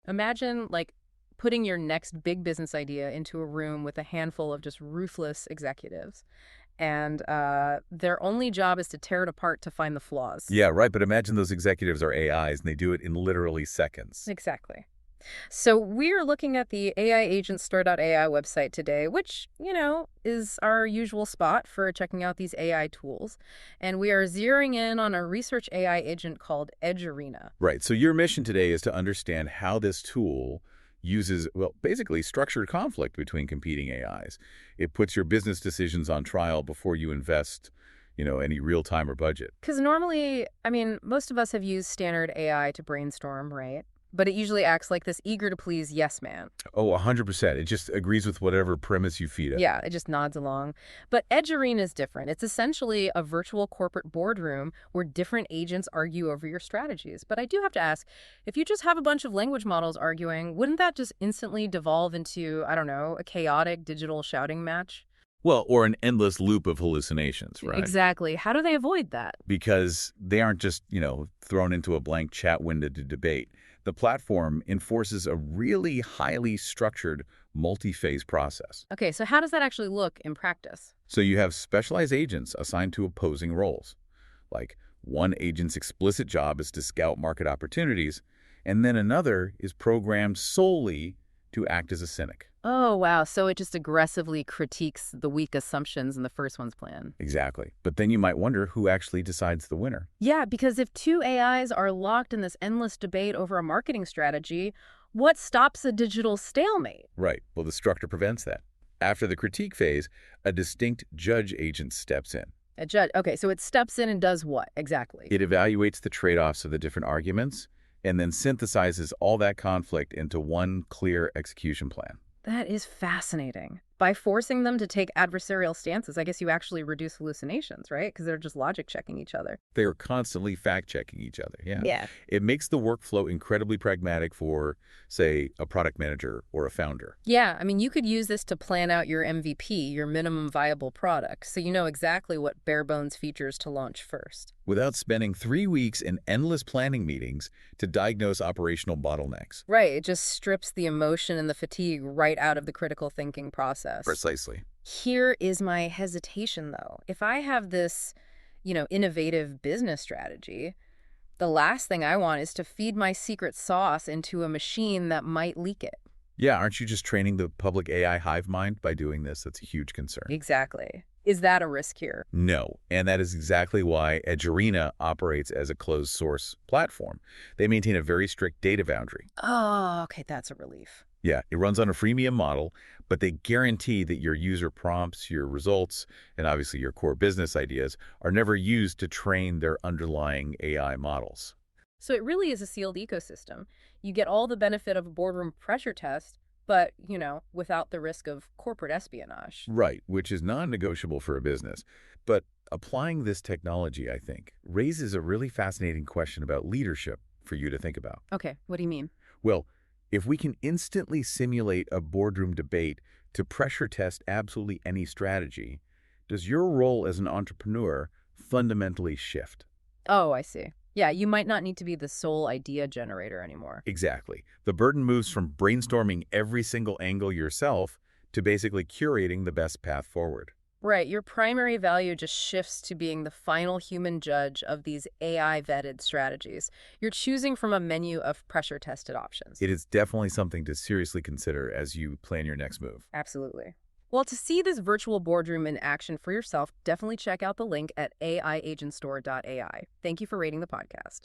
Imagine, like, putting your next big business idea into a room with a handful of just ruthless executives, and their only job is to tear it apart to find the flaws. Yeah, right. But imagine those executives are AIs and they do it in literally seconds. Exactly. So we're looking at the AI Agent Store.ai website today, which, is our usual spot for checking out these AI tools. And we are zeroing in on a research AI agent called Edge Arena. Right. So your mission today is to understand how this tool uses, well, basically structured conflict between competing AIs. It puts your business decisions on trial before you invest, any real time or budget. Because normally, most of us have used standard AI to brainstorm, right? But it usually acts like this eager to please yes man. Oh, 100%. It just agrees with whatever premise you feed it. Yeah, it just nods along. But Edge Arena is different. It's essentially a virtual corporate boardroom where different agents argue over your strategies. But I do have to ask, if you just have a bunch of language models arguing, wouldn't that just instantly devolve into, I don't know, a chaotic digital shouting match? Well, or an endless loop of hallucinations, right? Exactly. How do they avoid that? Because they aren't just, thrown into a blank chat window to debate. The platform enforces a really highly structured multi-phase process. Okay, so how does that actually look in practice? So you have specialized agents assigned to opposing roles. Like one agent's explicit job is to scout market opportunities, and then another is programmed solely to act as a cynic. Oh, wow. So it just aggressively critiques the weak assumptions in the first one's plan. Exactly. But then you might wonder who actually decides the winner. Yeah, because if two AIs are locked in this endless debate over a marketing strategy, what stops a digital stalemate? Right. Well, the structure prevents that. After the critique phase, a distinct judge agent steps in. A judge. Okay, so it steps in and does what exactly? It evaluates the trade-offs of the different arguments and then synthesizes all that conflict into one clear execution plan. That is fascinating. By forcing them to take adversarial stances, I guess you actually reduce hallucinations, right? Because they're just logic checking each other. They are constantly fact-checking each other. Yeah. Yeah. It makes the workflow incredibly pragmatic for, say, a product manager or a founder. Yeah, you could use this to plan out your MVP, your minimum viable product, so you know exactly what bare bones features to launch first. Without spending 3 weeks in endless planning meetings to diagnose operational bottlenecks. Right, it just strips the emotion and the fatigue right out of the critical thinking process. Precisely. Here is my hesitation, though. If I have this, innovative business strategy, the last thing I want is to feed my secret sauce into a machine that might leak it. Yeah, aren't you just training the public AI hive mind by doing this? That's a huge concern. Exactly. Is that a risk here? No, and that is exactly why Edge Arena operates as a closed source platform. They maintain a very strict data boundary. Oh, okay, that's a relief. Yeah, it runs on a freemium model, but they guarantee that your user prompts, your results, and obviously your core business ideas are never used to train their underlying AI models. So it really is a sealed ecosystem. You get all the benefit of a boardroom pressure test, but, without the risk of corporate espionage. Right, which is non-negotiable for a business. But applying this technology, I think, raises a really fascinating question about leadership for you to think about. Okay, what do you mean? Well, if we can instantly simulate a boardroom debate to pressure test absolutely any strategy, does your role as an entrepreneur fundamentally shift? Oh, I see. Yeah, you might not need to be the sole idea generator anymore. Exactly. The burden moves from brainstorming every single angle yourself to basically curating the best path forward. Right, your primary value just shifts to being the final human judge of these AI-vetted strategies. You're choosing from a menu of pressure-tested options. It is definitely something to seriously consider as you plan your next move. Absolutely. Well, to see this virtual boardroom in action for yourself, definitely check out the link at aiagentstore.ai. Thank you for rating the podcast.